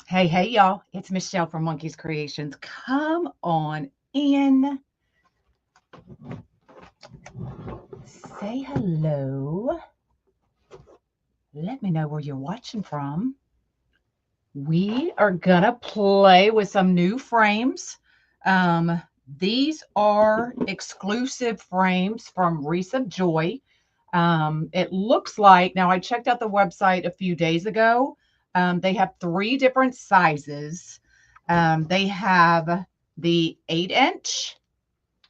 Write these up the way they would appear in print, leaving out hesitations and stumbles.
Hey, hey, y'all. It's Michelle from Monkeys Creations. Come on in. Say hello. Let me know where you're watching from. We are going to play with some new frames. Um, these are exclusive frames from Wreaths of Joy. It looks like, now I checked out the website a few days ago. They have 3 different sizes. They have the 8-inch,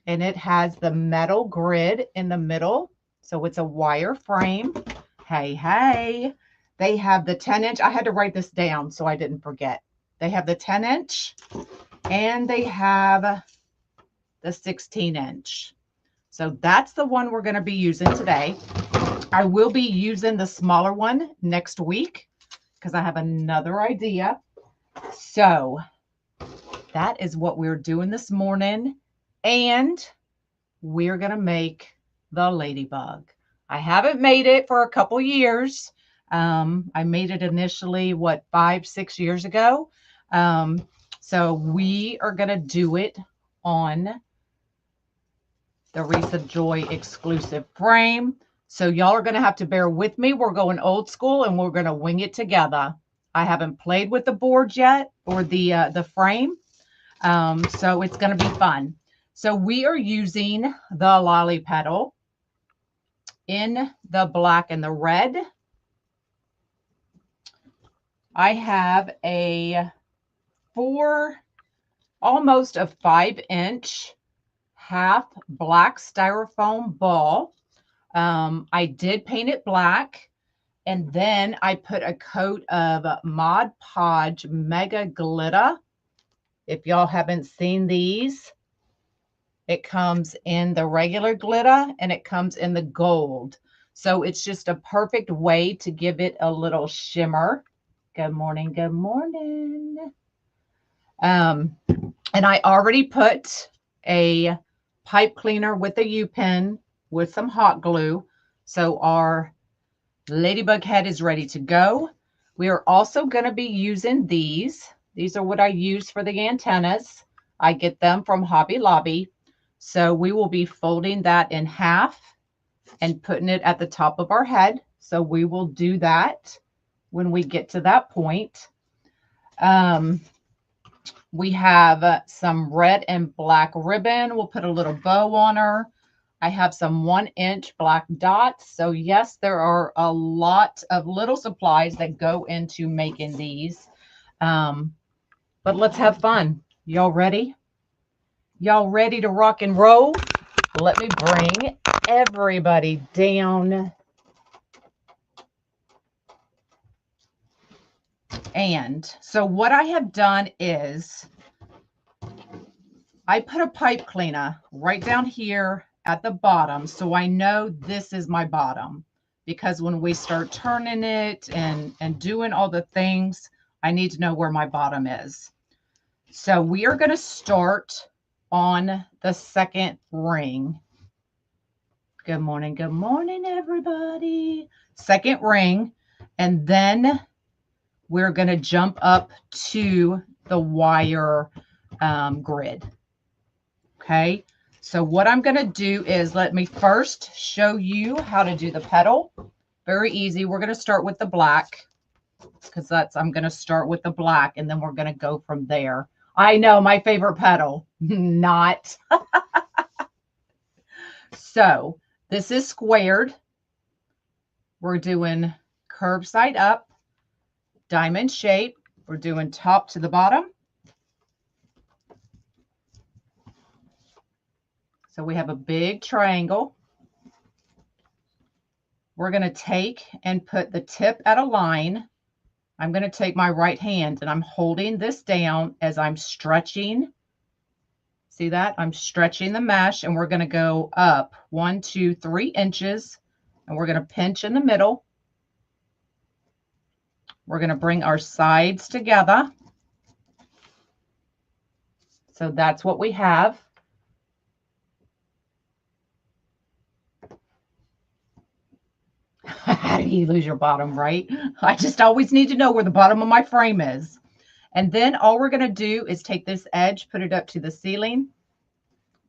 and it has the metal grid in the middle. So it's a wire frame. Hey, hey. They have the 10-inch. I had to write this down so I didn't forget. They have the 10-inch and they have the 16-inch. So that's the one we're going to be using today. I will be using the smaller one next week because I have another idea. So that is what we're doing this morning. And we're going to make the Ladybug. I haven't made it for a couple years. I made it initially, 5-6 years ago. So we are going to do it on the Wreaths of Joy exclusive frame. So y'all are going to have to bear with me. We're going old school and we're going to wing it together. I haven't played with the board yet or the frame. So it's going to be fun. So we are using the lolly petal in the black and the red. I have a almost a 5-inch half black styrofoam ball. I did paint it black, and then I put a coat of Mod Podge Mega Glitter. If y'all haven't seen these, it comes in the regular glitter and it comes in the gold. So it's just a perfect way to give it a little shimmer. Good morning. Good morning. And I already put a pipe cleaner with a U-pen with some hot glue. So our Ladybug head is ready to go. We are also going to be using these. These are what I use for the antennas. I get them from Hobby Lobby. So we will be folding that in half and putting it at the top of our head. So we will do that when we get to that point. We have some red and black ribbon. We'll put a little bow on her. I have some 1-inch black dots. So yes, there are a lot of little supplies that go into making these. But let's have fun. Y'all ready? Y'all ready to rock and roll? Let me bring everybody down. And so what I have done is I put a pipe cleaner right down here at the bottom. So I know this is my bottom, because when we start turning it and doing all the things, I need to know where my bottom is. So we are going to start on the second ring. Good morning, everybody. Second ring. And then we're going to jump up to the wire grid. Okay. So what I'm going to do is let me first show you how to do the petal. Very easy. We're going to start with the black because I'm going to start with the black and then we're going to go from there. I know, my favorite petal. Not. So this is squared. We're doing curved side up, diamond shape. We're doing top to the bottom. So we have a big triangle. We're going to take and put the tip at a line. I'm going to take my right hand and I'm holding this down as I'm stretching. See that? I'm stretching the mesh, and we're going to go up 1, 2, 3 inches, and we're going to pinch in the middle. We're going to bring our sides together. So that's what we have. How do you lose your bottom, right? I just always need to know where the bottom of my frame is. And then all we're going to do is take this edge, put it up to the ceiling,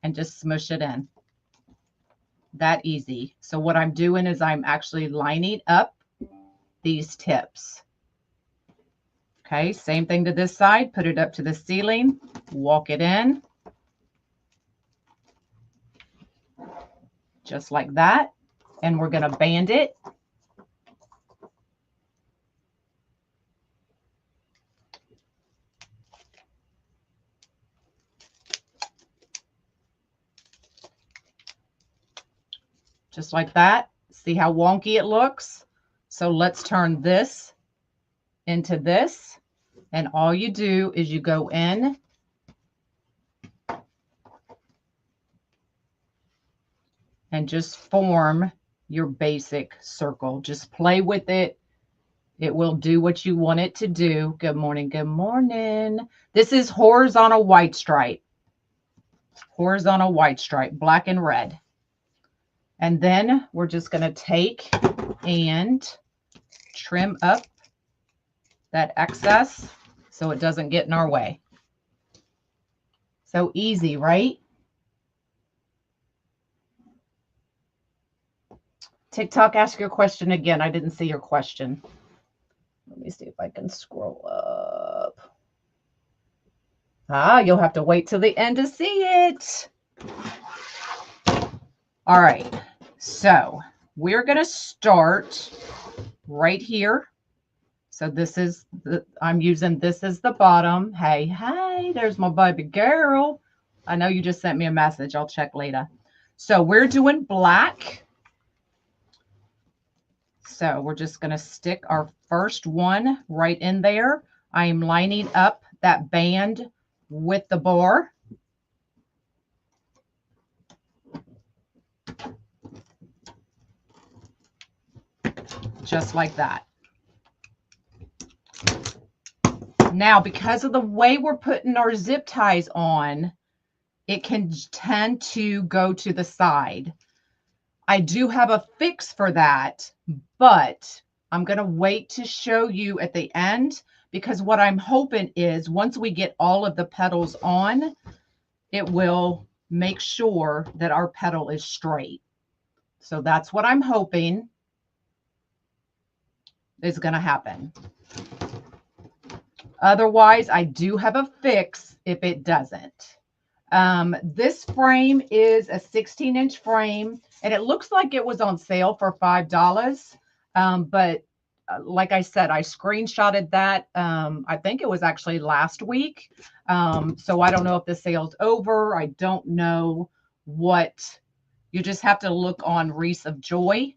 and just smush it in. That easy. So what I'm doing is I'm actually lining up these tips. Okay, same thing to this side. Put it up to the ceiling, walk it in. Just like that. And we're going to band it. Just like that. See how wonky it looks? So let's turn this into this. And all you do is you go in and just form your basic circle. Just play with it. It will do what you want it to do. Good morning. Good morning. This is horizontal white stripe. Horizontal white stripe, black and red. And then we're just going to take and trim up that excess so it doesn't get in our way. So easy, right? TikTok, ask your question again. I didn't see your question. Let me see if I can scroll up. Ah, you'll have to wait till the end to see it. All right. So we're going to start right here. So this is I'm using this as the bottom. Hey, hey, there's my baby girl. I know you just sent me a message. I'll check later. So we're doing black. So we're just going to stick our first one right in there. I am lining up that band with the bar. Just like that. Now, because of the way we're putting our zip ties on, it can tend to go to the side. I do have a fix for that, but I'm going to wait to show you at the end, because what I'm hoping is once we get all of the petals on, it will make sure that our petal is straight. So that's what I'm hoping is going to happen. Otherwise, I do have a fix if it doesn't. This frame is a 16-inch frame, and it looks like it was on sale for $5. But like I said, I screenshotted that. I think it was actually last week. So I don't know if the sale's over. I don't know what. You just have to look on Wreaths of Joy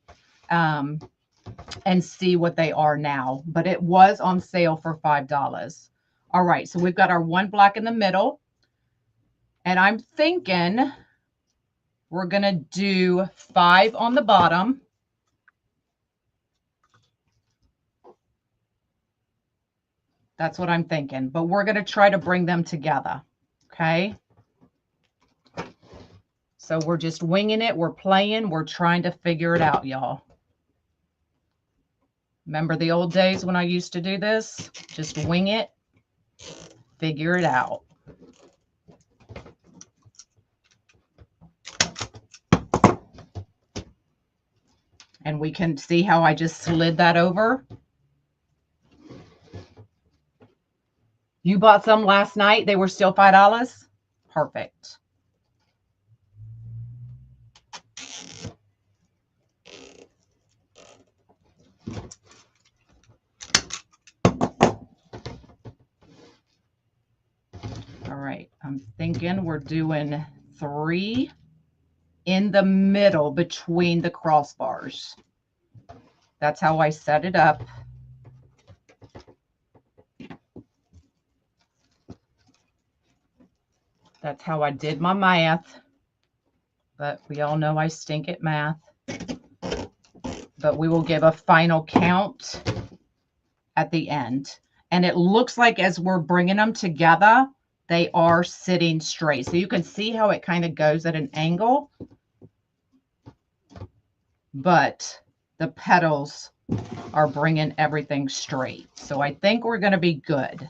and see what they are now. But it was on sale for $5. All right, so we've got our one black in the middle. And I'm thinking we're going to do 5 on the bottom. That's what I'm thinking. But we're going to try to bring them together. Okay. So we're just winging it. We're playing. We're trying to figure it out, y'all. Remember the old days when I used to do this? Just wing it. Figure it out. And we can see how I just slid that over. You bought some last night. They were still $5. Perfect. All right. I'm thinking we're doing 3 in the middle between the crossbars. That's how I set it up. That's how I did my math. But we all know I stink at math. But we will give a final count at the end. And it looks like as we're bringing them together, they are sitting straight. So you can see how it kind of goes at an angle. But the petals are bringing everything straight. So I think we're going to be good.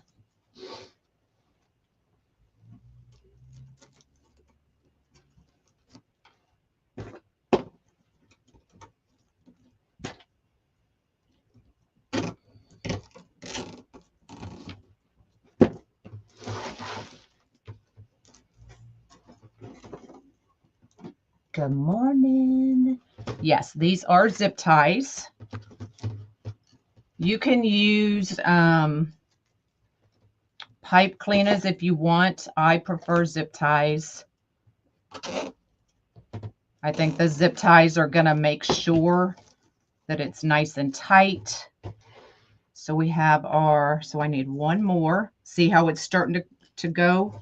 Good morning. Yes, these are zip ties. You can use pipe cleaners if you want. I prefer zip ties. I think the zip ties are going to make sure that it's nice and tight. So we have our, so I need one more. See how it's starting to go?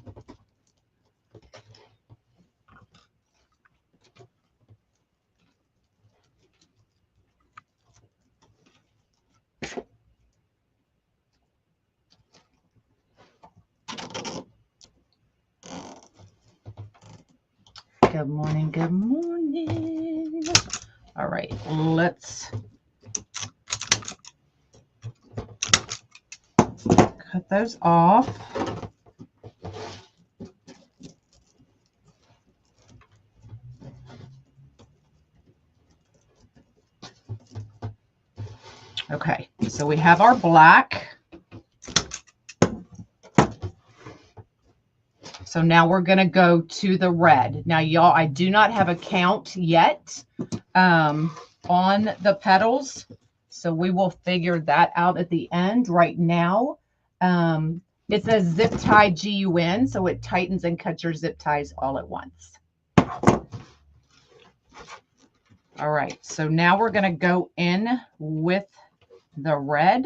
Good morning, good morning. All right, let's cut those off. Okay, so we have our black. So now we're going to go to the red. Now, y'all, I do not have a count yet on the petals. So we will figure that out at the end. Right now, it says zip tie GUN, so it tightens and cuts your zip ties all at once. All right, so now we're going to go in with the red.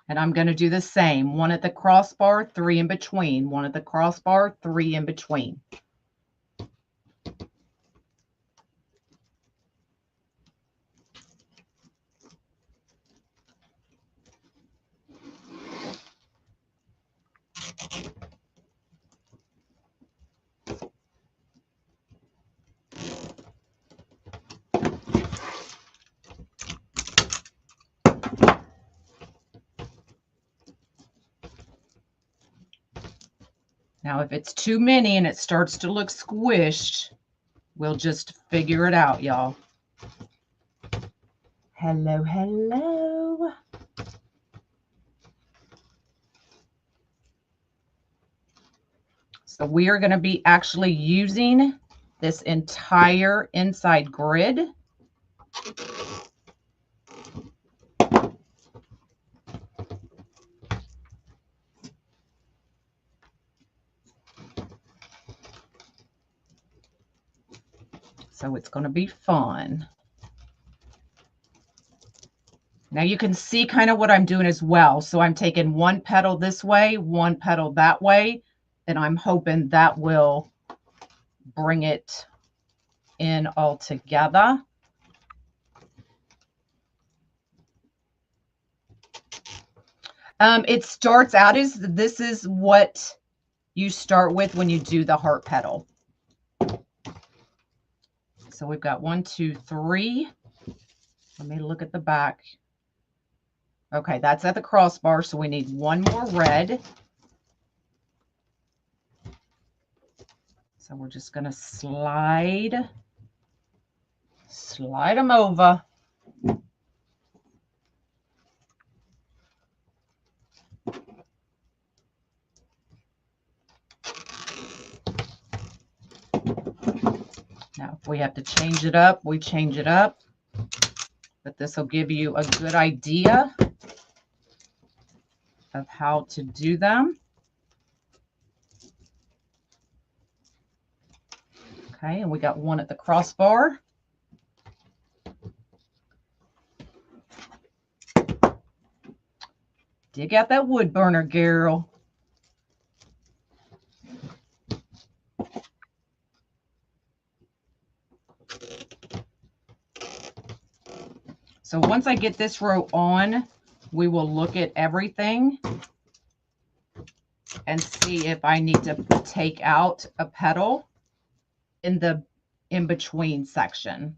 And I'm going to do the same. One at the crossbar, 3 in between. One at the crossbar, 3 in between. Now, if it's too many and it starts to look squished, we'll just figure it out, y'all. Hello, hello. So we are going to be actually using this entire inside grid. So it's going to be fun. Now you can see kind of what I'm doing as well. So I'm taking one petal this way, one petal that way, and I'm hoping that will bring it in all together. It starts out as this is what you start with when you do the heart petal. So we've got 1, 2, 3. Let me look at the back. Okay, that's at the crossbar, so we need one more red. So we're just going to slide them over. Now, if we have to change it up, we change it up. But this will give you a good idea of how to do them. Okay, and we got one at the crossbar. Dig out that wood burner, girl. So once I get this row on, we will look at everything and see if I need to take out a petal in the in-between section.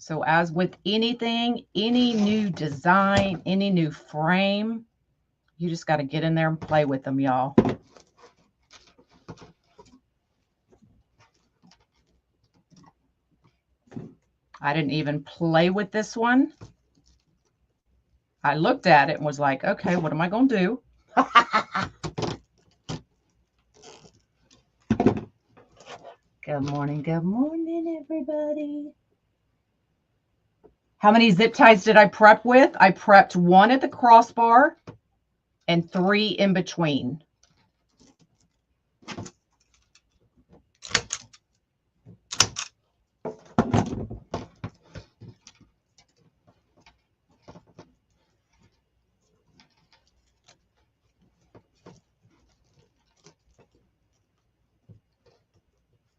So as with anything, any new design, any new frame, you just got to get in there and play with them, y'all. I didn't even play with this one. I looked at it and was like, okay, what am I going to do? Good morning, everybody. How many zip ties did I prep with? I prepped 1 at the crossbar and 3 in between.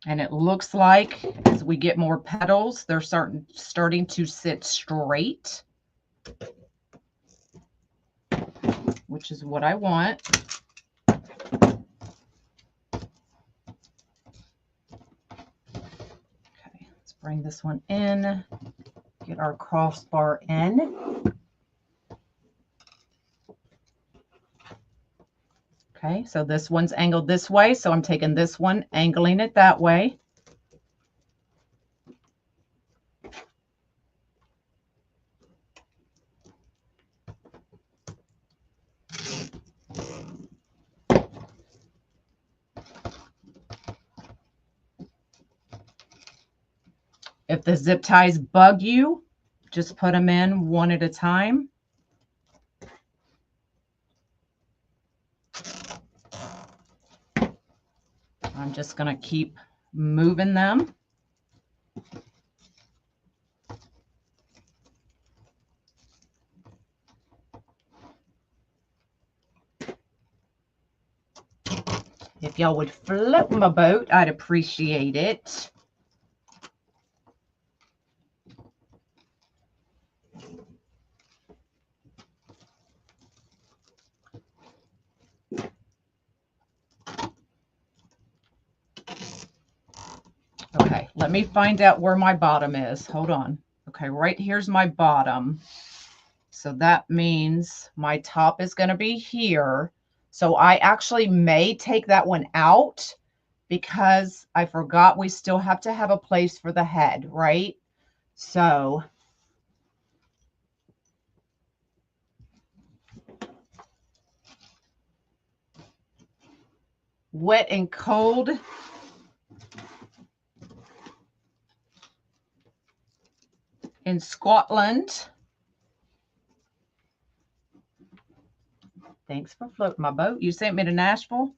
And it looks like as we get more petals, they're starting to sit straight, which is what I want. Okay, let's bring this one in, get our crossbar in. Okay, so this one's angled this way, so I'm taking this one, angling it that way. If the zip ties bug you, just put them in 1 at a time. I'm just going to keep moving them. If y'all would float my boat, I'd appreciate it. Okay, let me find out where my bottom is. Hold on. Okay, right here's my bottom. So that means my top is going to be here. So I actually may take that one out because I forgot we still have to have a place for the head, right? So wet and cold. In Scotland. Thanks for floating my boat. You sent me to Nashville?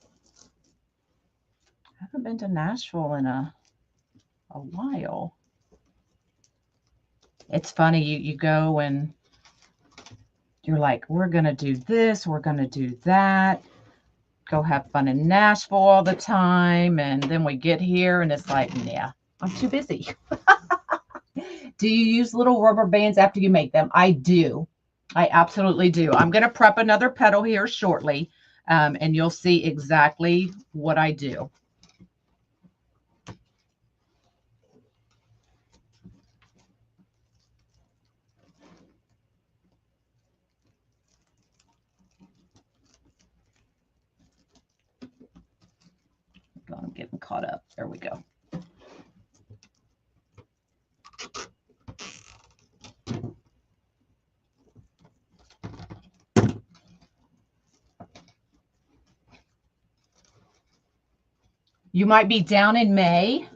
I haven't been to Nashville in a while. It's funny, you go and you're like, we're going to do this, we're going to do that. Go have fun in Nashville all the time. And then we get here and it's like, yeah, I'm too busy. Do you use little rubber bands after you make them? I do. I absolutely do. I'm going to prep another petal here shortly, and you'll see exactly what I do. I'm getting caught up. There we go. You might be down in May.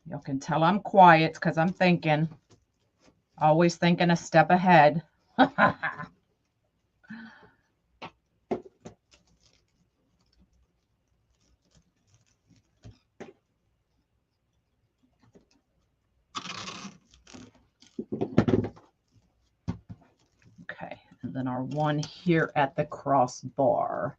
You can tell I'm quiet because I'm thinking, always thinking a step ahead. Okay, and then our one here at the crossbar.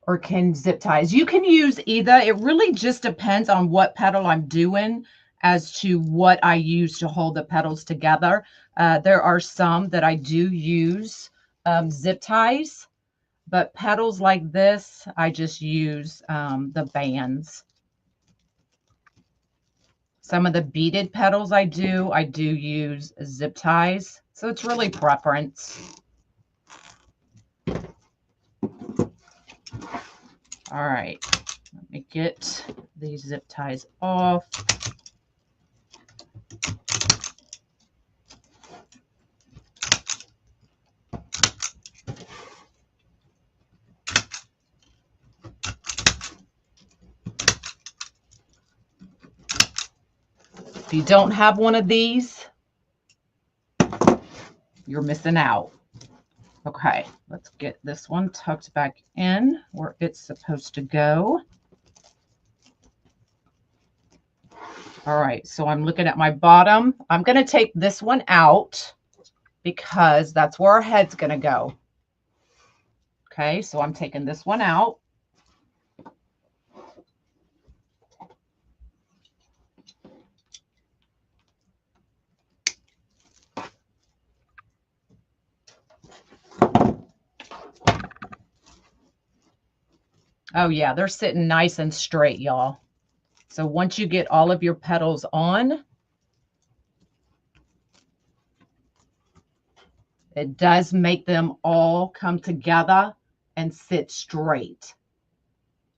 Or can zip ties. You can use either. It really just depends on what petal I'm doing. as to what I use to hold the petals together. There are some that I do use zip ties, but petals like this, I just use the bands. Some of the beaded petals I do use zip ties. So it's really preference. All right, let me get these zip ties off. If you don't have one of these, you're missing out. Okay, let's get this one tucked back in where it's supposed to go. All right, so I'm looking at my bottom. I'm going to take this one out because that's where our head's going to go. Okay, so I'm taking this one out. Oh yeah, they're sitting nice and straight, y'all. So once you get all of your petals on, it does make them all come together and sit straight.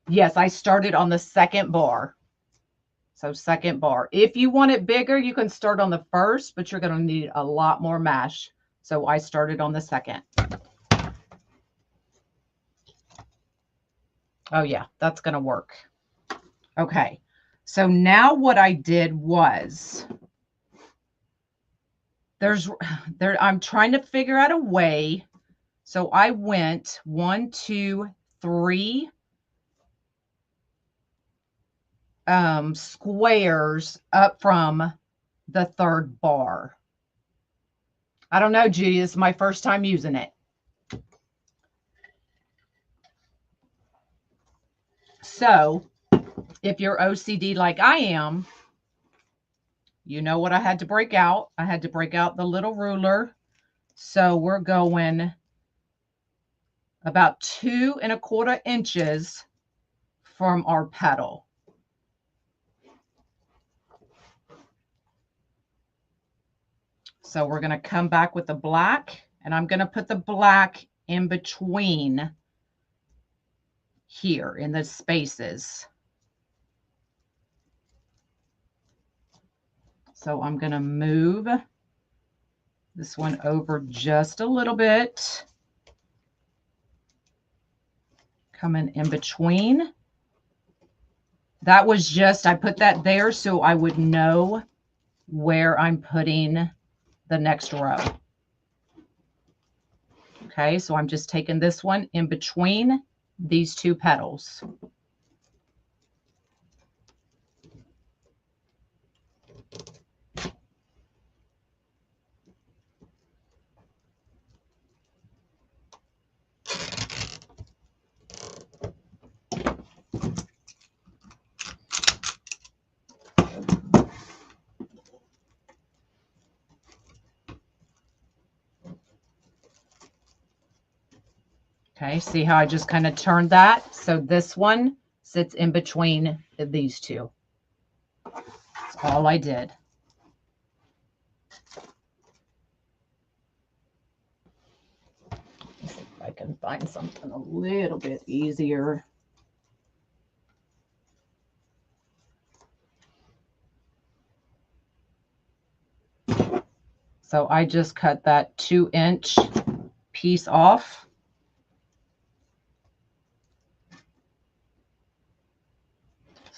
Yes, I started on the second bar. So second bar. If you want it bigger, you can start on the first, but you're going to need a lot more mesh. So I started on the second. Oh yeah, that's going to work. Okay. So now what I did was I'm trying to figure out a way. So I went 1, 2, 3 squares up from the third bar. I don't know, Judy, this is my first time using it. So if you're OCD like I am, you know what I had to break out. I had to break out the little ruler. So we're going about 2 1/4 inches from our petal. So we're going to come back with the black, and I'm going to put the black in between here in the spaces. So I'm going to move this one over just a little bit. Coming in between. That was just, I put that there so I would know where I'm putting the next row. Okay, so I'm just taking this one in between these 2 petals. Okay, see how I just kind of turned that? So this one sits in between these 2. That's all I did. Let's see if I can find something a little bit easier. So I just cut that 2-inch piece off.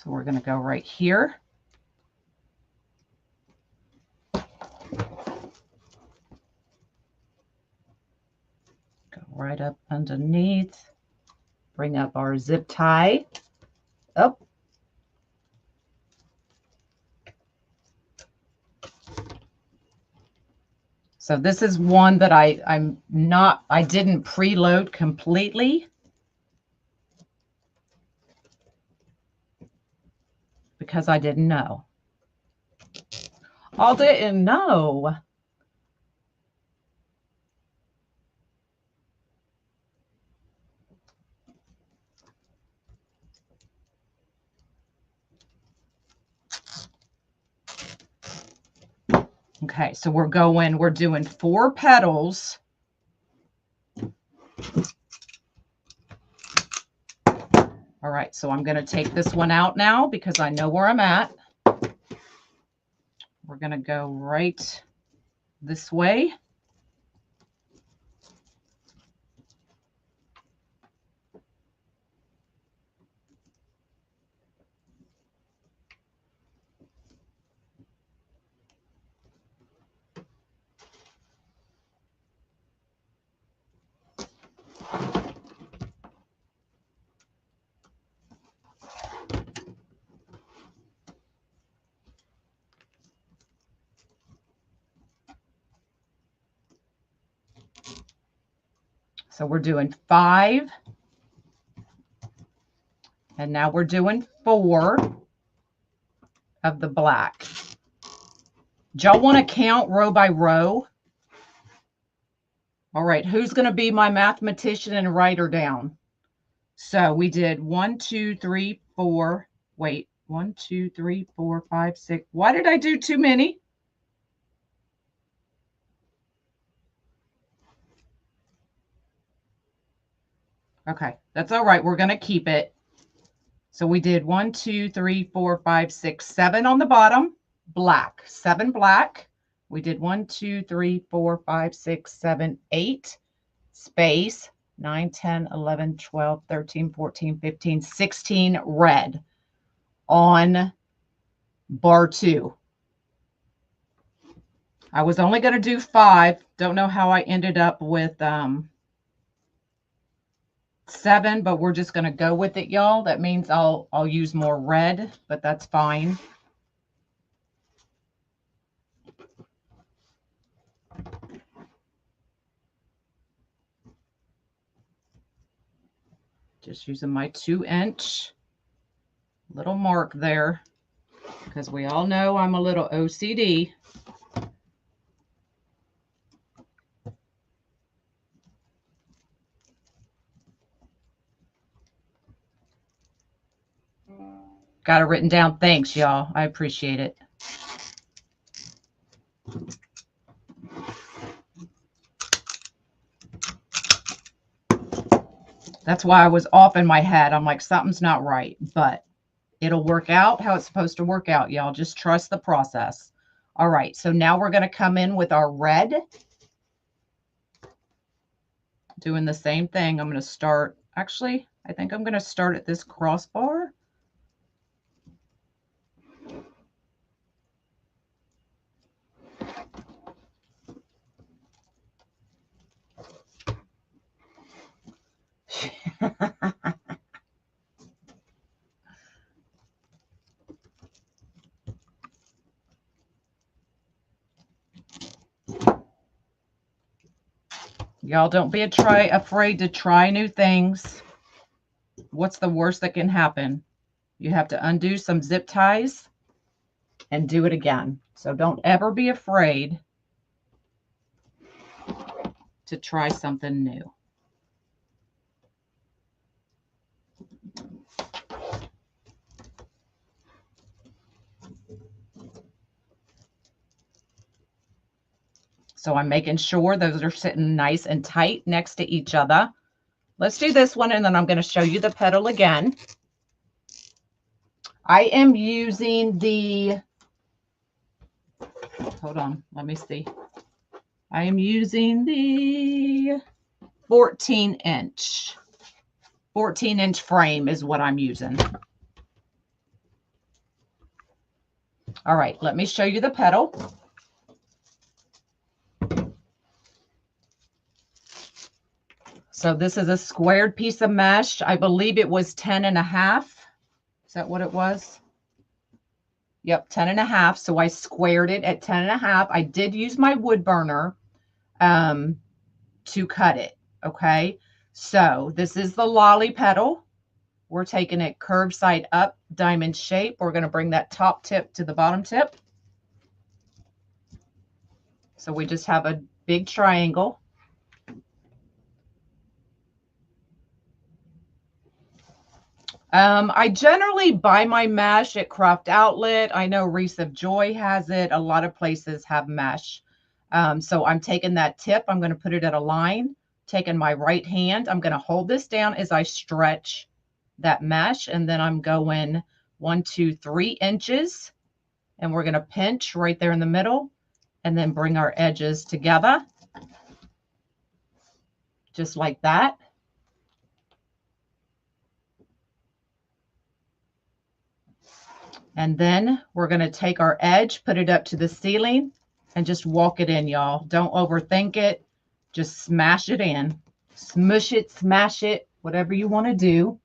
So we're going to go right here. Go right up underneath. Bring up our zip tie. Oh. So this is one that I didn't preload completely because I didn't know. Y'all didn't know. Okay, so we're doing 4 petals. All right, so I'm going to take this one out now because I know where I'm at. We're going to go right this way. So we're doing 5. And now we're doing 4 of the black. Do y'all want to count row by row? All right, who's going to be my mathematician and write her down? So we did 1, 2, 3, 4. Wait, 1, 2, 3, 4, 5, 6. Why did I do too many? Okay, that's all right. We're going to keep it. So we did 1, 2, 3, 4, 5, 6, 7 on the bottom, black, 7 black. We did 1, 2, 3, 4, 5, 6, 7, 8, space, 9, 10, 11, 12, 13, 14, 15, 16 red on bar 2. I was only going to do 5. Don't know how I ended up with 7, but we're just going to go with it, y'all. That means I'll use more red, but that's fine. Just using my 2-inch little mark there because we all know I'm a little OCD. Got it written down. Thanks, y'all. I appreciate it. That's why I was off in my head. I'm like, something's not right, but it'll work out how it's supposed to work out, y'all. Just trust the process. All right, so now we're going to come in with our red. Doing the same thing. I'm going to start, actually, I think I'm going to start at this crossbar. Y'all don't be afraid to try new things. What's the worst that can happen? You have to undo some zip ties and do it again. So don't ever be afraid to try something new. So I'm making sure those are sitting nice and tight next to each other. Let's do this one, and then I'm going to show you the petal again. I am using the, hold on, let me see. I am using the 14-inch. 14-inch frame is what I'm using. All right, let me show you the petal. So this is a squared piece of mesh. I believe it was 10.5. Is that what it was? Yep, 10.5. So I squared it at 10.5. I did use my wood burner to cut it. Okay. So this is the lolly petal. We're taking it curved side up, diamond shape. We're going to bring that top tip to the bottom tip. So we just have a big triangle. I generally buy my mesh at Craft Outlet. I know Wreaths of Joy has it. A lot of places have mesh. So I'm taking that tip. I'm going to put it at a line. Taking my right hand, I'm going to hold this down as I stretch that mesh. And then I'm going 1, 2, 3 inches. And we're going to pinch right there in the middle. And then bring our edges together. Just like that. And then we're going to take our edge, put it up to the ceiling, and just walk it in, y'all. Don't overthink it. Just smash it in. Smush it, smash it, whatever you want to do.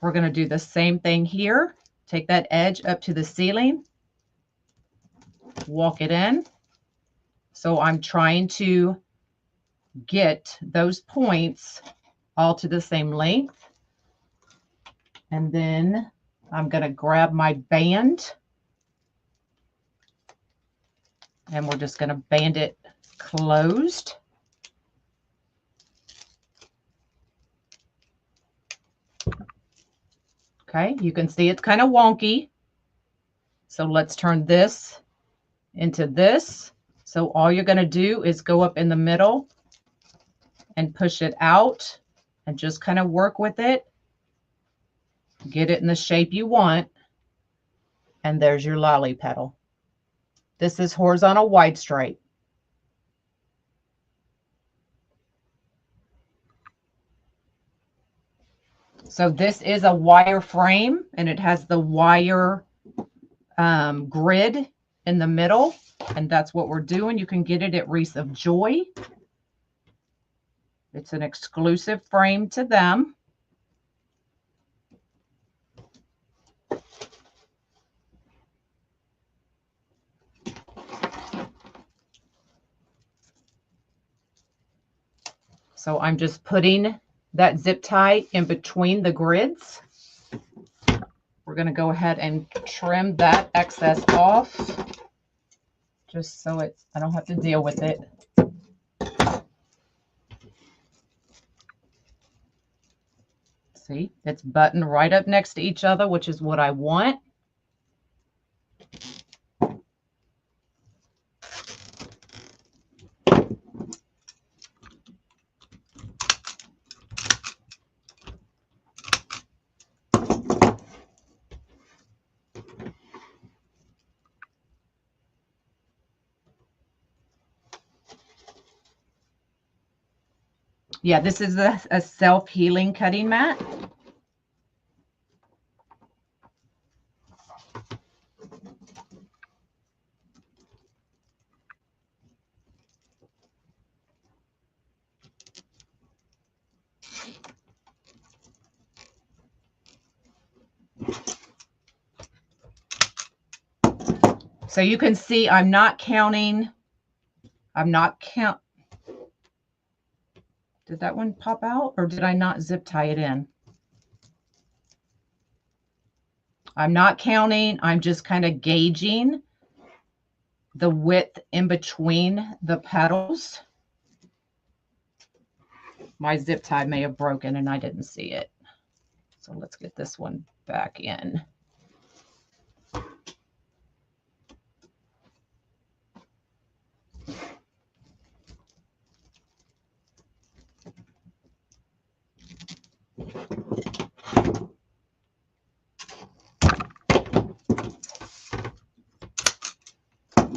We're going to do the same thing here. Take that edge up to the ceiling. Walk it in. So I'm trying to get those points all to the same length. And then I'm going to grab my band. And we're just going to band it closed. Okay, you can see it's kind of wonky. So let's turn this into this. So all you're going to do is go up in the middle and push it out and just kind of work with it. Get it in the shape you want. And there's your lolly petal. This is horizontal wide stripe. So this is a wire frame and it has the wire grid in the middle. And that's what we're doing. You can get it at Wreaths of Joy. It's an exclusive frame to them. So I'm just putting that zip tie in between the grids. We're going to go ahead and trim that excess off just so I don't have to deal with it. See, it's buttoned right up next to each other, which is what I want. Yeah, this is a self-healing cutting mat. So you can see I'm not counting. Did that one pop out or did I not zip tie it in? I'm not counting. I'm just kind of gauging the width in between the petals. My zip tie may have broken and I didn't see it. So let's get this one back in.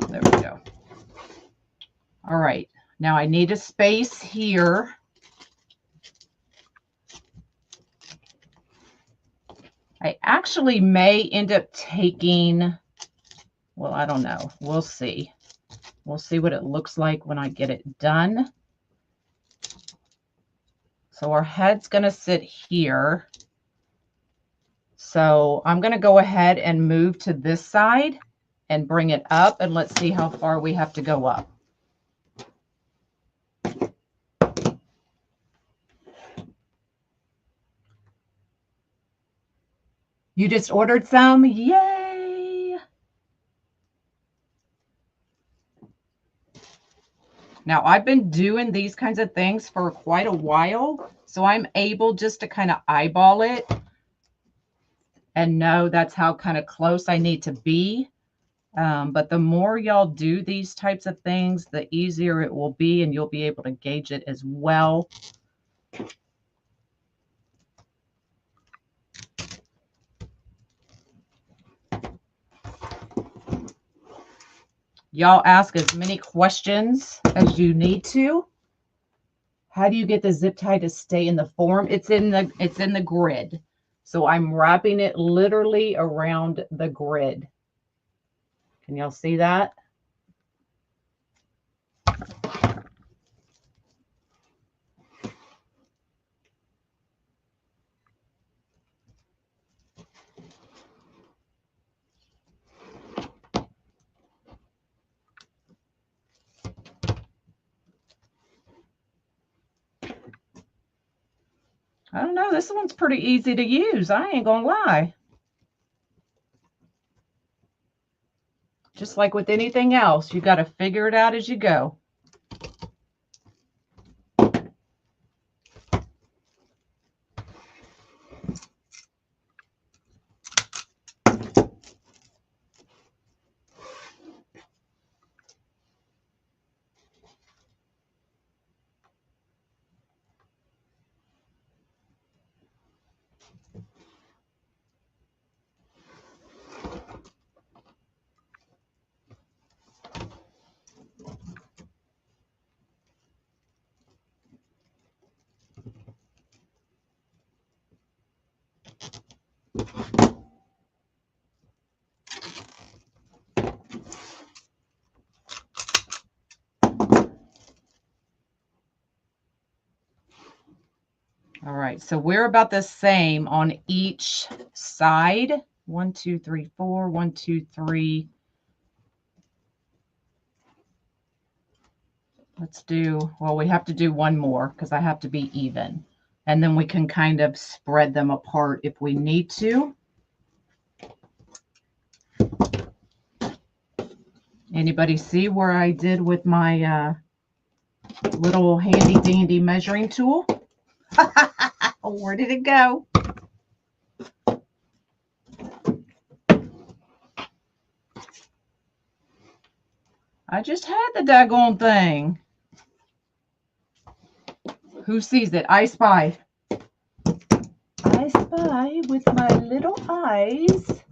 There we go. All right, now I need a space here. I actually may end up taking, well, I don't know. We'll see. We'll see what it looks like when I get it done. So our head's going to sit here. So I'm going to go ahead and move to this side and bring it up, and let's see how far we have to go up. You just ordered some? Yay! Now, I've been doing these kinds of things for quite a while, so I'm able just to kind of eyeball it and know that's how kind of close I need to be. But the more y'all do these types of things, the easier it will be, and you'll be able to gauge it as well. Y'all ask as many questions as you need to. How do you get the zip tie to stay in the form? It's in the grid. So I'm wrapping it literally around the grid. Can y'all see that? I don't know. This one's pretty easy to use. I ain't gonna lie. Just like with anything else, you got to figure it out as you go. All right, so we're about the same on each side. 1, 2, 3, 4, 1, 2, 3. Let's do, well, we have to do one more because I have to be even. And then we can kind of spread them apart if we need to. Anybody see where I did with my little handy dandy measuring tool? Where did it go? I just had the daggone thing. Who sees it? I spy. I spy with my little eyes.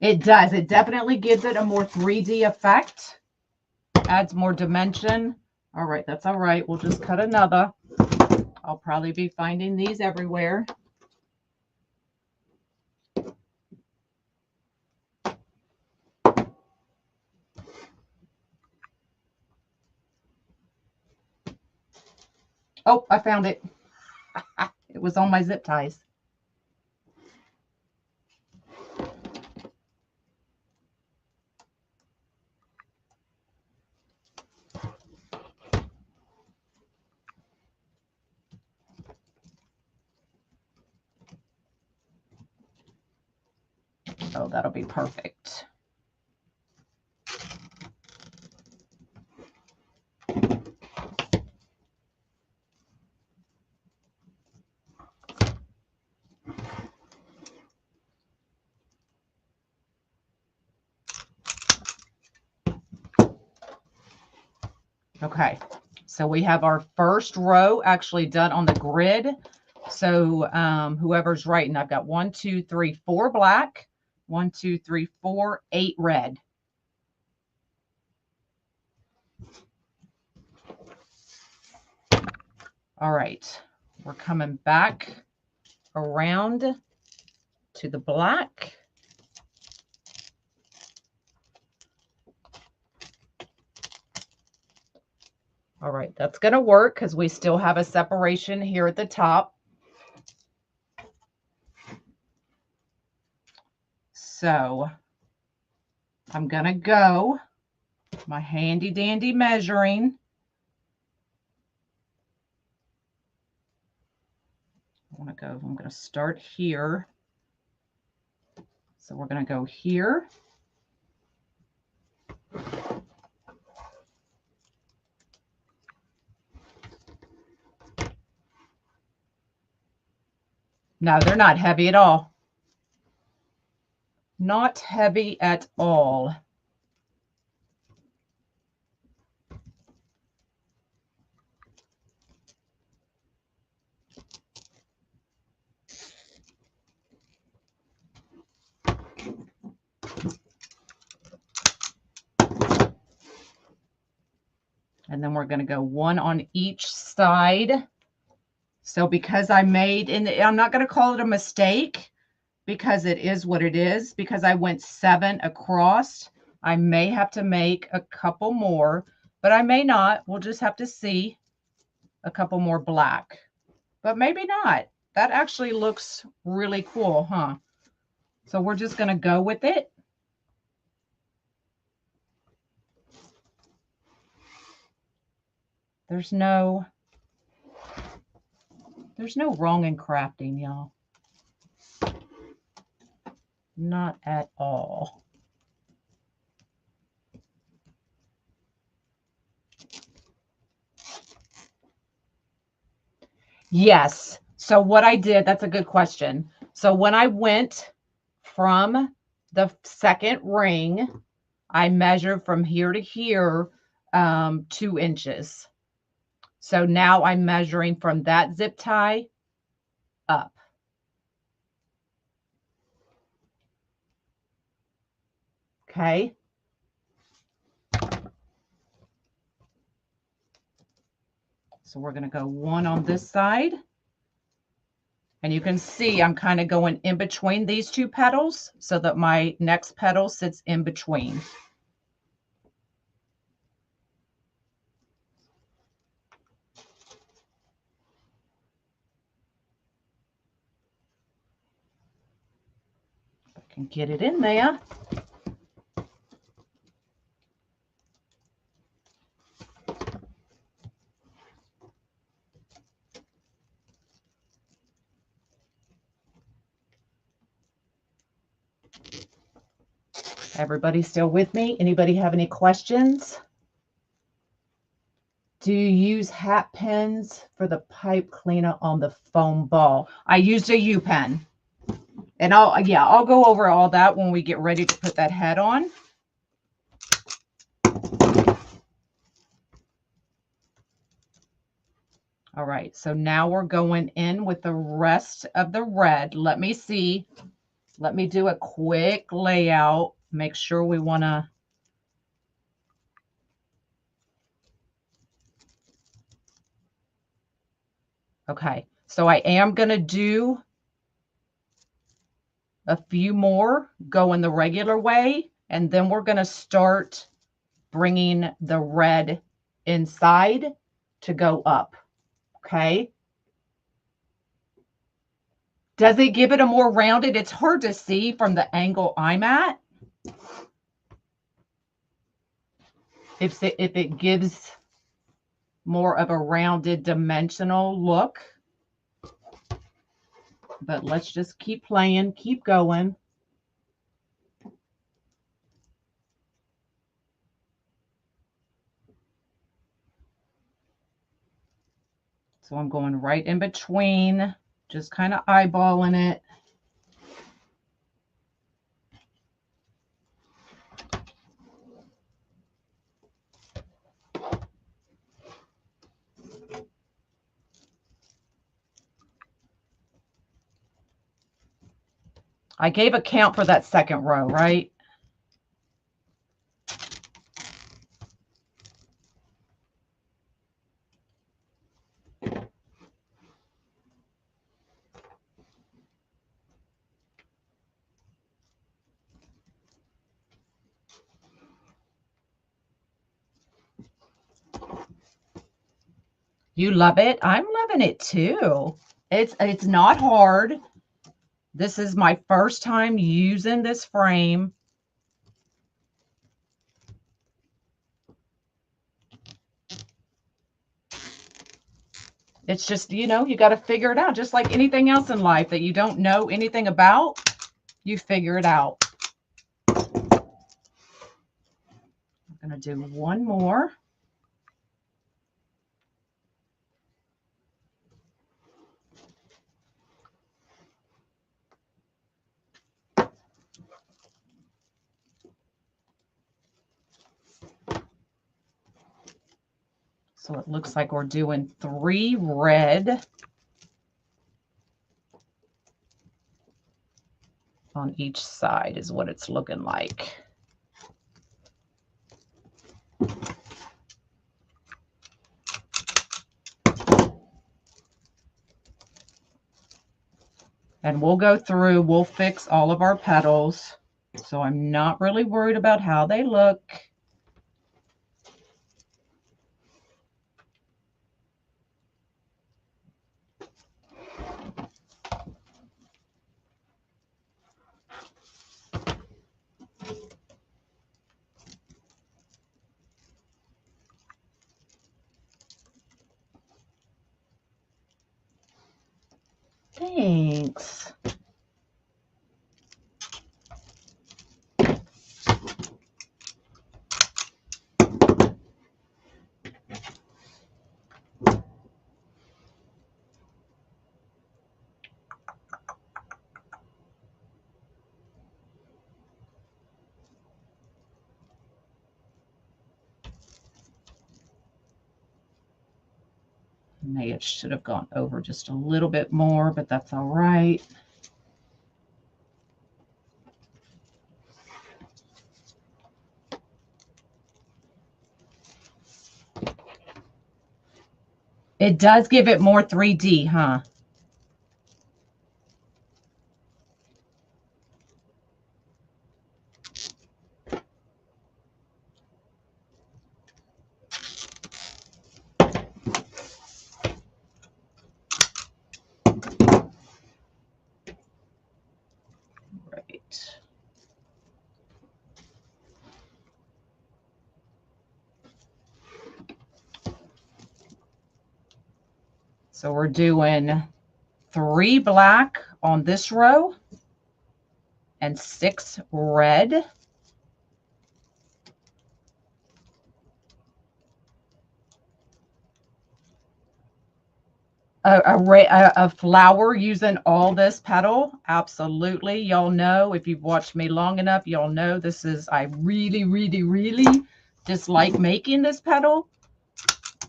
It does. It definitely gives it a more 3D effect. Adds more dimension. All right, that's all right. We'll just cut another. I'll probably be finding these everywhere. Oh, I found it. It was on my zip ties. Oh, that'll be perfect. Okay, so we have our first row actually done on the grid. So whoever's writing, I've got 1, 2, 3, 4 black, 1, 2, 3, 4, 8 red. All right, we're coming back around to the black. All right, that's going to work because we still have a separation here at the top. So I'm going to go my handy dandy measuring. I'm going to start here. So we're going to go here. No, they're not heavy at all. Not heavy at all. And then we're going to go one on each side. So because I made, and I'm not going to call it a mistake because it is what it is, because I went 7 across, I may have to make a couple more, but I may not. We'll just have to see. A couple more black, but maybe not. That actually looks really cool, huh? So we're just going to go with it. There's no wrong in crafting, y'all. Not at all. Yes. So what I did, that's a good question. So when I went from the second ring, I measured from here to here 2 inches. So now I'm measuring from that zip tie up. Okay. So we're going to go one on this side. And you can see I'm kind of going in between these 2 petals so that my next petal sits in between. I can get it in there. Everybody still with me? Anybody have any questions? Do you use hat pens for the pipe cleaner on the foam ball? I used a U pen. And I'll go over all that when we get ready to put that head on. All right, so now we're going in with the rest of the red. Let me see. Let me do a quick layout. Make sure we want to. Okay, so I am going to do a few more going the regular way, and then we're going to start bringing the red inside to go up. Okay. Does it give it a more rounded? It's hard to see from the angle I'm at. If it gives more of a rounded dimensional look. But let's just keep playing, keep going. So I'm going right in between, just kind of eyeballing it. I gave a count for that second row, right? You love it? I'm loving it too. It's not hard. This is my first time using this frame. It's just, you got to figure it out. Just like anything else in life that you don't know anything about, you figure it out. I'm going to do one more. So it looks like we're doing 3 red on each side is what it's looking like. And we'll go through, we'll fix all of our petals. So I'm not really worried about how they look. Thanks. Maybe it should have gone over just a little bit more, but that's all right. It does give it more 3D, huh? Right. So we're doing 3 black on this row and 6 red. A flower using all this petal, absolutely. Y'all know, if you've watched me long enough, y'all know this is, I really, really, really dislike making this petal,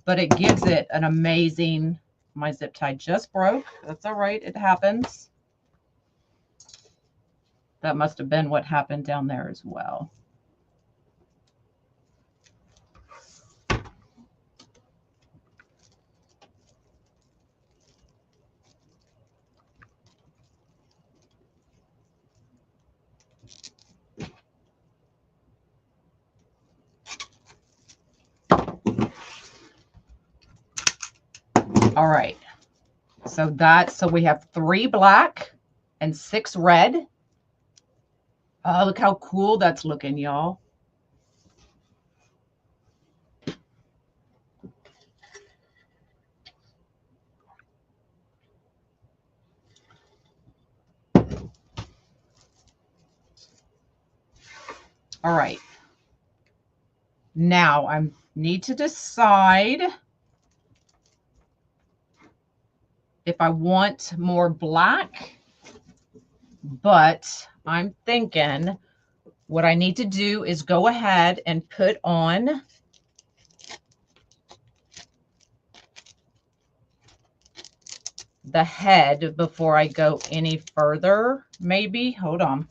but it gives it an amazing, my zip tie just broke. That's all right, it happens. That must have been what happened down there as well. All right, so we have 3 black and 6 red. Oh, look how cool that's looking, y'all. All right. Now I need to decide if I want more black, but I'm thinking what I need to do is go ahead and put on the head before I go any further. Maybe, hold on.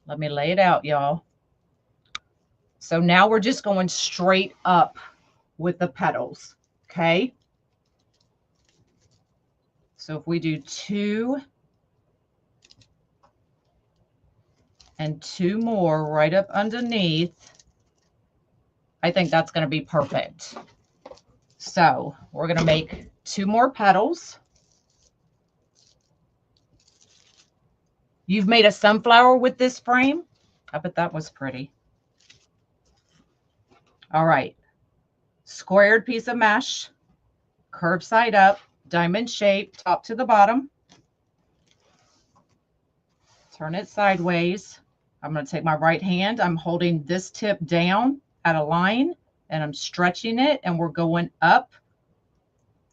Let me lay it out, y'all. So now we're just going straight up with the petals, okay? So if we do 2 and 2 more right up underneath, I think that's going to be perfect. So we're going to make 2 more petals. You've made a sunflower with this frame? I bet that was pretty. All right. Squared piece of mesh, curved side up, diamond shape, top to the bottom. Turn it sideways. I'm going to take my right hand. I'm holding this tip down at a line, and I'm stretching it, and we're going up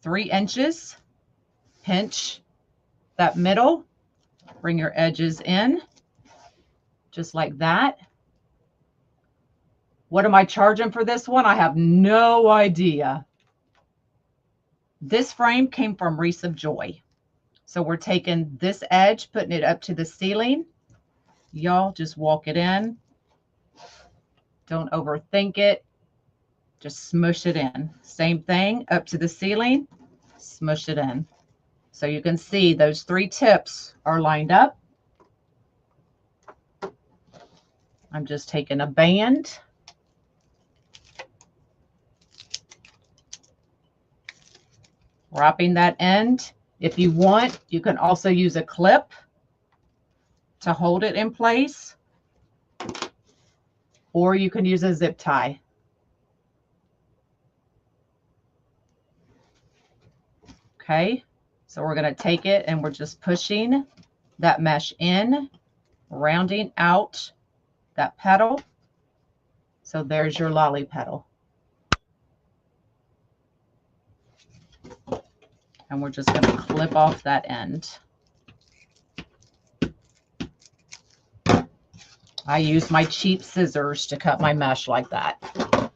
3 inches. Pinch that middle. Bring your edges in, just like that. What am I charging for this one? I have no idea. This frame came from Wreaths of Joy. So we're taking this edge, putting it up to the ceiling. Y'all just walk it in. Don't overthink it. Just smush it in. Same thing, up to the ceiling, smush it in. So you can see those 3 tips are lined up. I'm just taking a band. Wrapping that end. If you want, you can also use a clip to hold it in place, or you can use a zip tie. Okay, so we're going to take it and we're just pushing that mesh in, rounding out that petal. So there's your lolly petal. And we're just going to clip off that end. I use my cheap scissors to cut my mesh like that.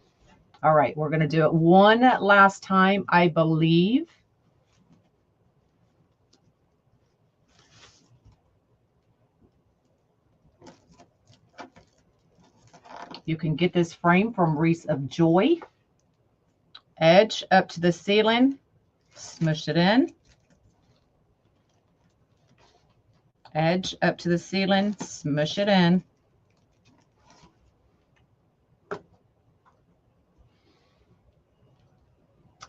All right, we're going to do it one last time, I believe. You can get this frame from Wreaths of Joy. Edge up to the ceiling, smush it in. Edge up to the ceiling, smush it in.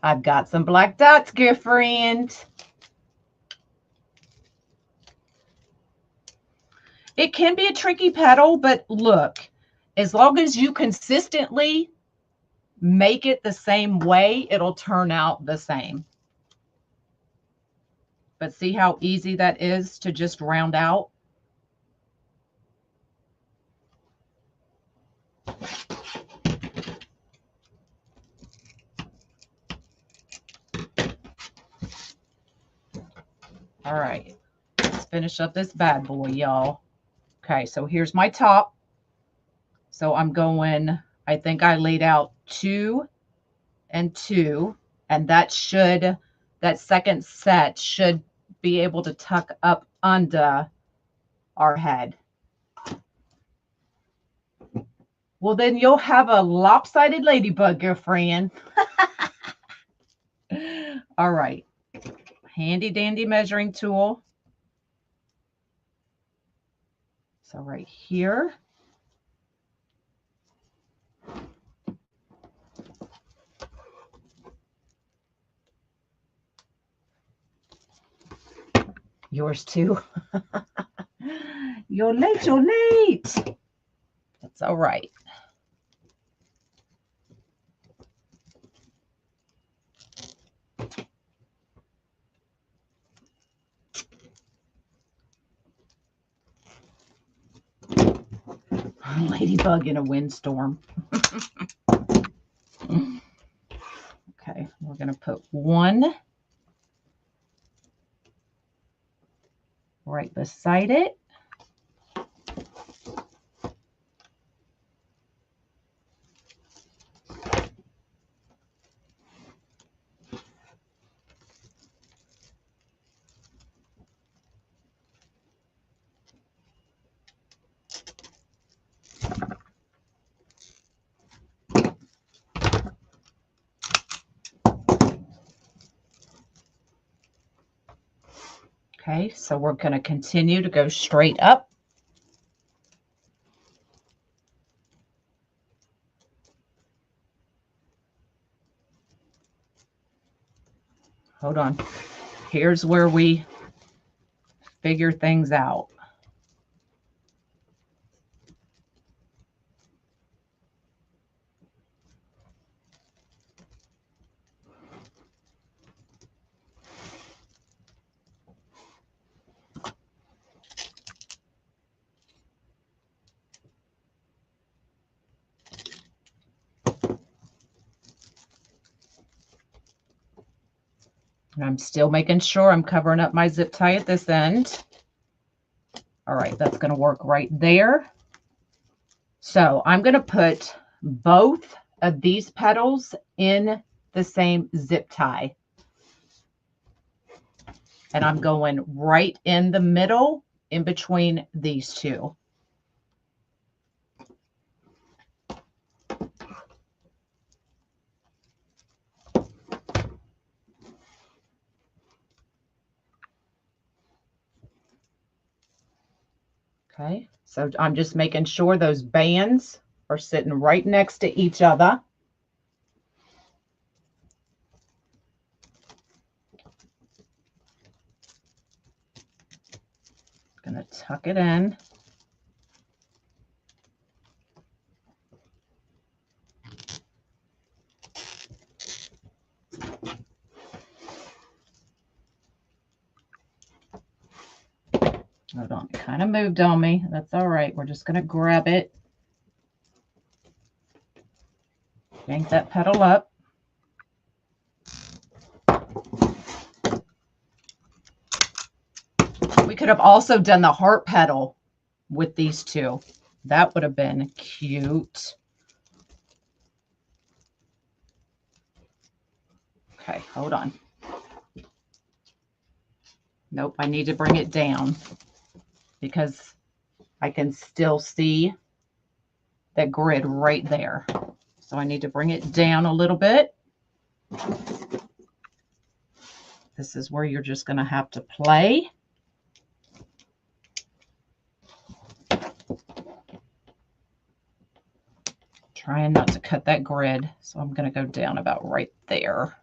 I've got some black dots, girlfriend. It can be a tricky petal, but look, as long as you consistently make it the same way, it'll turn out the same. But see how easy that is to just round out? All right, let's finish up this bad boy, y'all. Okay, so here's my top. So I'm going, I think I laid out 2 and 2, and that second set should be able to tuck up under our head. Well, then you'll have a lopsided ladybug, girlfriend. All right. Handy dandy measuring tool. So right here. Yours too. You're late, you're late. That's all right. Ladybug in a windstorm. Okay, we're going to put 1 right beside it. Okay, so we're going to continue to go straight up. Hold on. Here's where we figure things out. And I'm still making sure I'm covering up my zip tie at this end. All right, that's going to work right there. So I'm going to put both of these petals in the same zip tie. And I'm going right in the middle, in between these two. Okay, so I'm just making sure those bands are sitting right next to each other. Gonna tuck it in. Hold on, it kind of moved on me. That's all right. We're just gonna grab it. Yank that petal up. We could have also done the heart petal with these two. That would have been cute. Okay, hold on. Nope, I need to bring it down because I can still see that grid right there. So I need to bring it down a little bit. This is where you're just going to have to play. Trying not to cut that grid. So I'm going to go down about right there.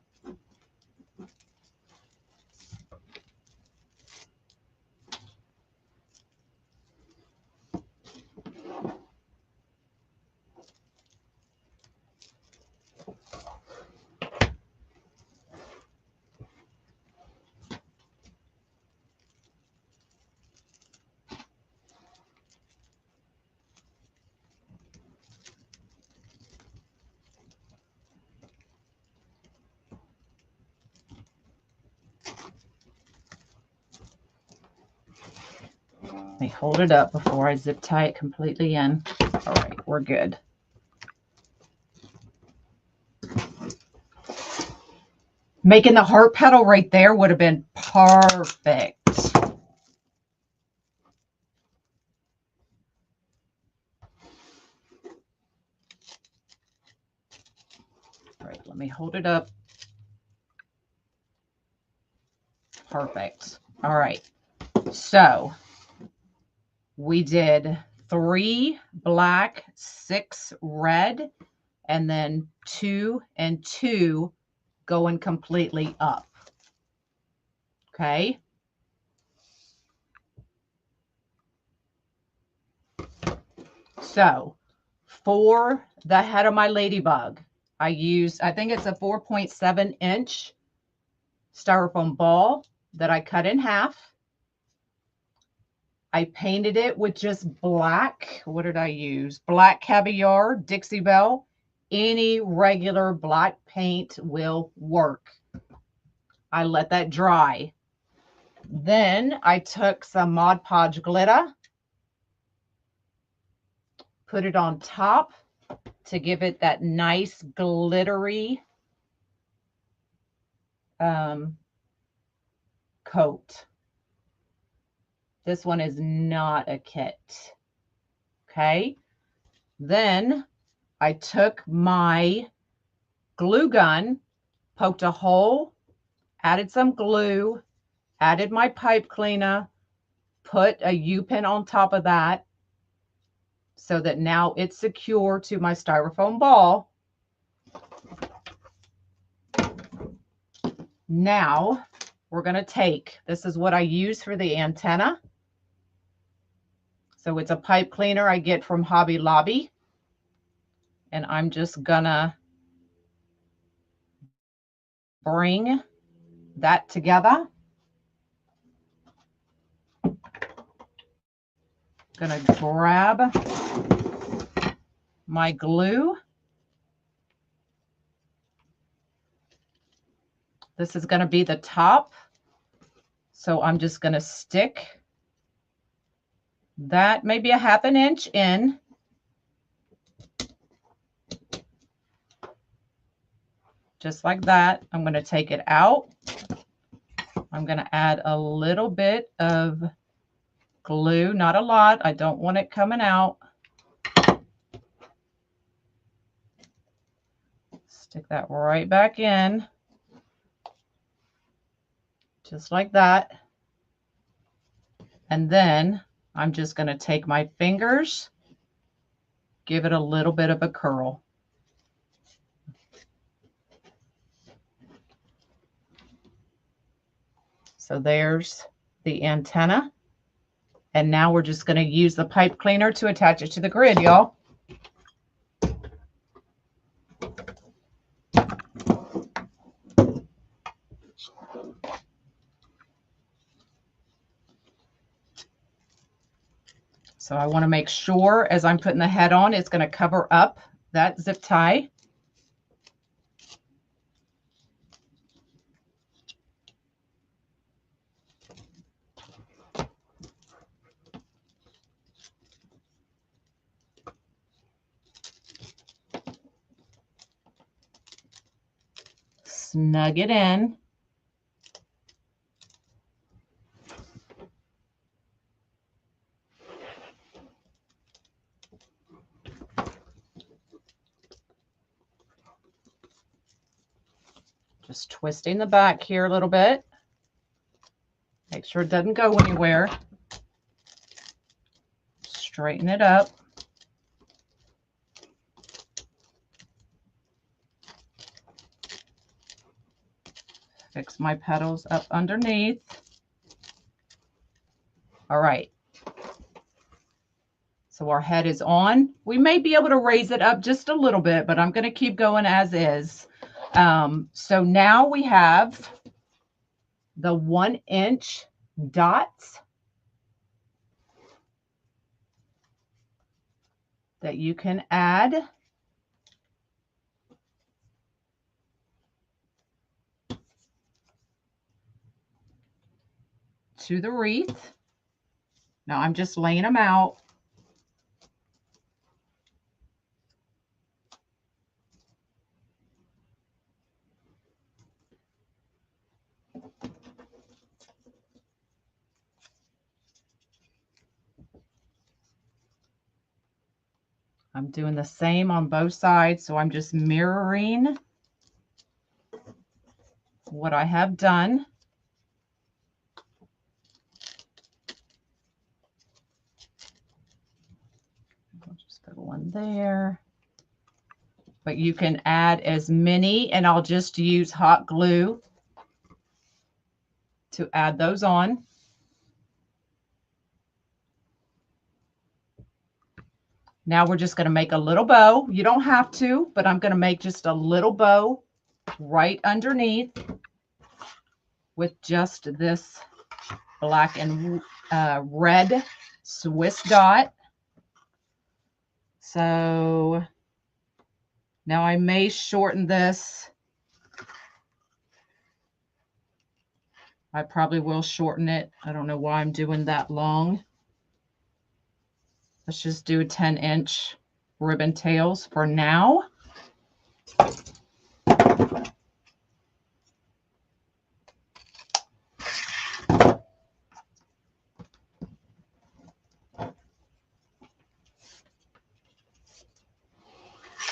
Let me hold it up before I zip tie it completely in. All right, we're good. Making the heart petal right there would have been perfect. All right, let me hold it up. Perfect. All right, so we did 3 black, 6 red, and then 2 and 2 going completely up. Okay. So for the head of my ladybug, I think it's a 4.7 inch styrofoam ball that I cut in half. I painted it with just black. What did I use? Black caviar, Dixie Belle. Any regular black paint will work. I let that dry. Then I took some Mod Podge glitter, put it on top to give it that nice glittery coat. This one is not a kit. Okay. Then I took my glue gun, poked a hole, added some glue, added my pipe cleaner, put a U-pin on top of that so that now it's secure to my styrofoam ball. Now we're going to take, this is what I use for the antenna. So it's a pipe cleaner I get from Hobby Lobby. And I'm just going to bring that together. Going to grab my glue. This is going to be the top. So I'm just going to stick that maybe a half an inch in. Just like that. I'm going to take it out. I'm going to add a little bit of glue, not a lot. I don't want it coming out. Stick that right back in, just like that. And then I'm just going to take my fingers, give it a little bit of a curl. So there's the antenna. And now we're just going to use the pipe cleaner to attach it to the grid, y'all. So I want to make sure as I'm putting the head on, it's going to cover up that zip tie. Snug it in. Just twisting the back here a little bit. Make sure it doesn't go anywhere. Straighten it up. Fix my petals up underneath. All right. So our head is on. We may be able to raise it up just a little bit, but I'm going to keep going as is. So now we have the 1-inch dots that you can add. To the wreath. Now I'm just laying them out. I'm doing the same on both sides, so I'm just mirroring what I have done. I'll just put one there. But you can add as many, and I'll just use hot glue to add those on. Now we're just going to make a little bow. You don't have to, but I'm going to make just a little bow right underneath with just this black and red Swiss dot. So now I may shorten this. I probably will shorten it. I don't know why I'm doing that long. Let's just do 10-inch ribbon tails for now.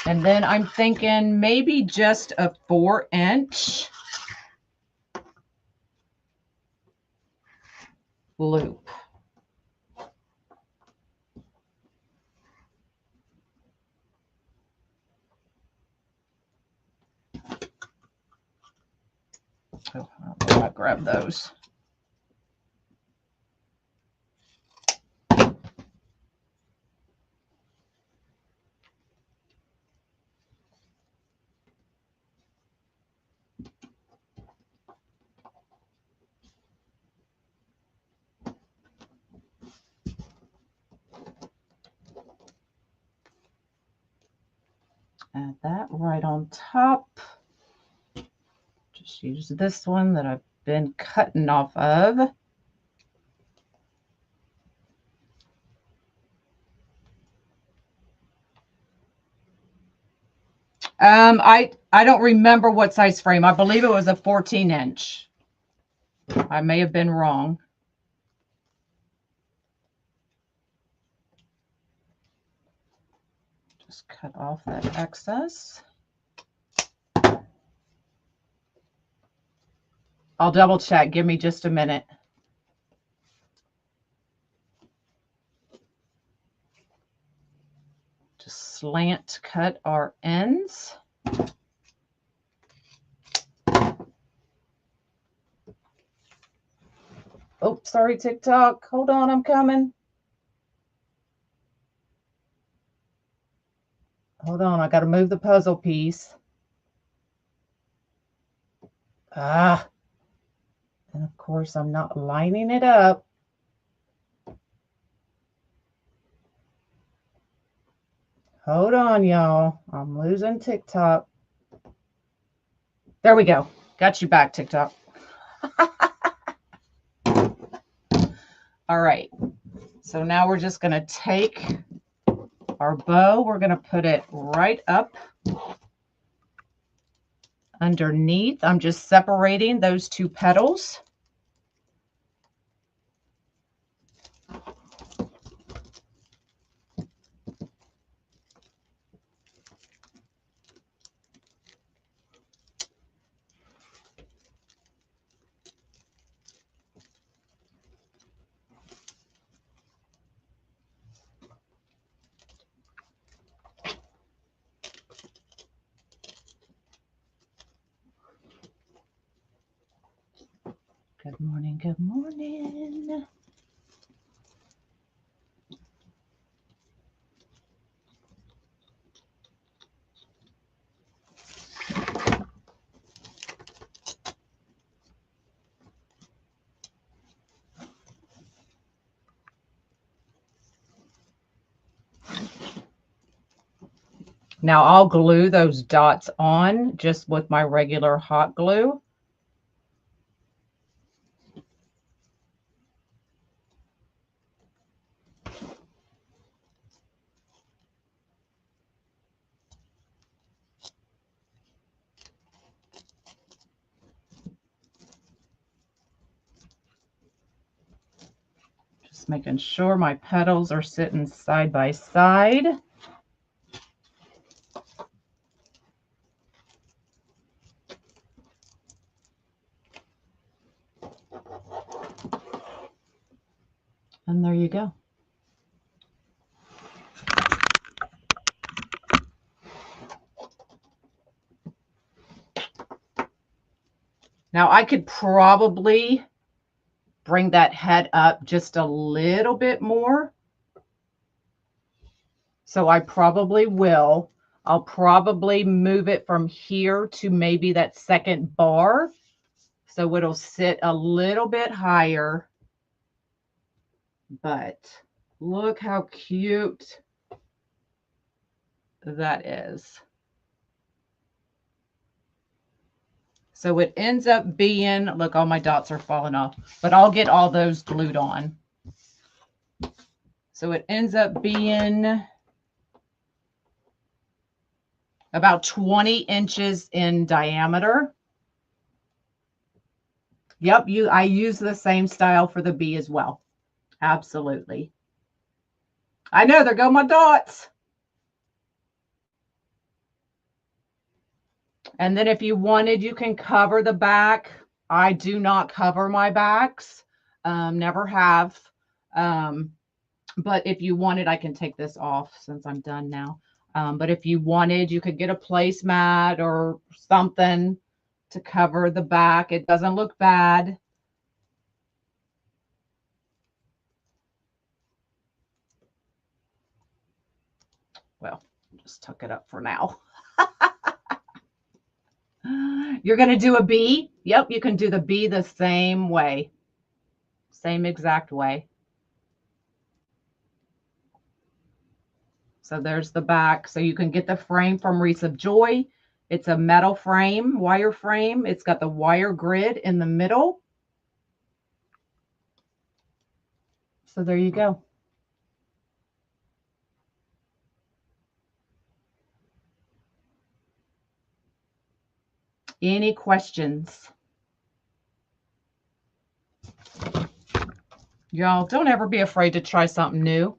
And then I'm thinking maybe just a 4-inch loop. Oh, I'll grab those. Add that right on top. Just use this one that I've been cutting off of. I don't remember what size frame. I believe it was a 14-inch. I may have been wrong. Just cut off that excess. I'll double check. Give me just a minute. Just slant cut our ends. Oh, sorry, TikTok. Hold on, I'm coming. Hold on, I got to move the puzzle piece. And of course, I'm not lining it up. Hold on, y'all. I'm losing TikTok. There we go. Got you back, TikTok. All right. So now we're just going to take our bow. We're going to put it right up underneath. I'm just separating those two petals. Good morning, good morning. Now I'll glue those dots on just with my regular hot glue. Just making sure my petals are sitting side by side. And there you go. Now I could probably bring that head up just a little bit more. So I probably will. I'll probably move it from here to maybe that second bar. So it'll sit a little bit higher. But look how cute that is. So it ends up being, look, all my dots are falling off, but I'll get all those glued on. So it ends up being about 20 inches in diameter. Yep, I use the same style for the bee as well. Absolutely. I know, there go my dots. And then if you wanted, you can cover the back. I do not cover my backs. Never have. But if you wanted, I can take this off since I'm done now. But if you wanted, you could get a placemat or something to cover the back. It doesn't look bad. Well, just tuck it up for now. You're going to do a bee? Yep, you can do the bee the same way. Same exact way. So there's the back. So you can get the frame from Wreaths of Joy. It's a metal frame, wire frame. It's got the wire grid in the middle. So there you go. Any questions? Y'all, don't ever be afraid to try something new.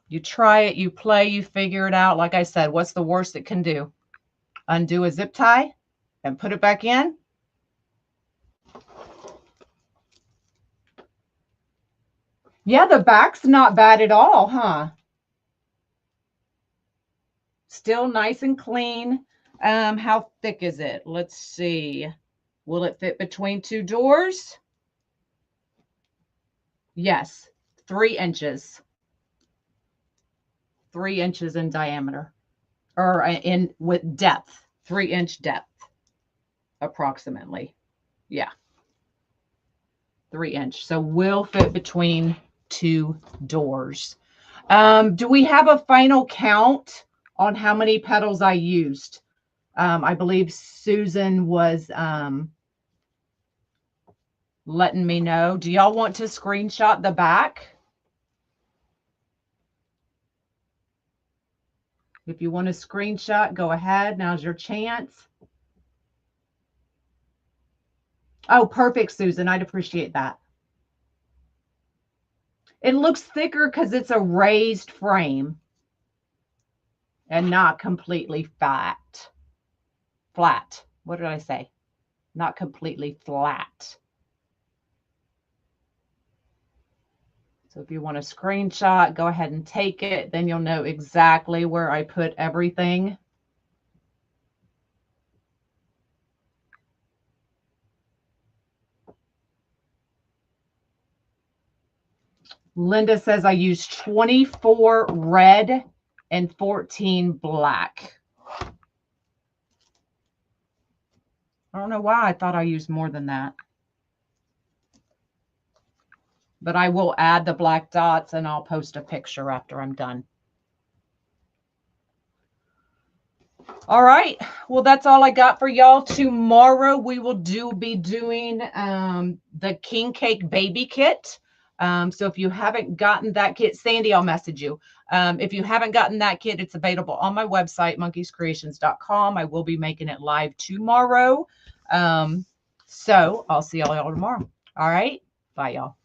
You try it, you play, you figure it out. Like I said, what's the worst it can do? Undo a zip tie and put it back in. Yeah, the back's not bad at all, huh? Still nice and clean. How thick is it? Let's see. Will it fit between two doors? Yes, 3 inches. 3 inches in diameter, or in with depth, 3-inch depth, approximately. Yeah, 3-inch. So will fit between 2 doors. Do we have a final count on how many petals I used? I believe Susan was letting me know. Do y'all want to screenshot the back? If you want to screenshot, go ahead. Now's your chance. Oh, perfect, Susan. I'd appreciate that. It looks thicker because it's a raised frame and not completely flat. Flat. What did I say? Not completely flat. So if you want a screenshot, go ahead and take it. Then you'll know exactly where I put everything. Linda says I used 24 red and 14 black. I don't know why I thought I used more than that. But I will add the black dots and I'll post a picture after I'm done. All right. Well, that's all I got for y'all. Tomorrow we will be doing the King Cake Baby Kit. So if you haven't gotten that kit, Sandy, I'll message you. If you haven't gotten that kit, it's available on my website, monkeyscreations.com. I will be making it live tomorrow. So I'll see y'all tomorrow. All right. Bye, y'all.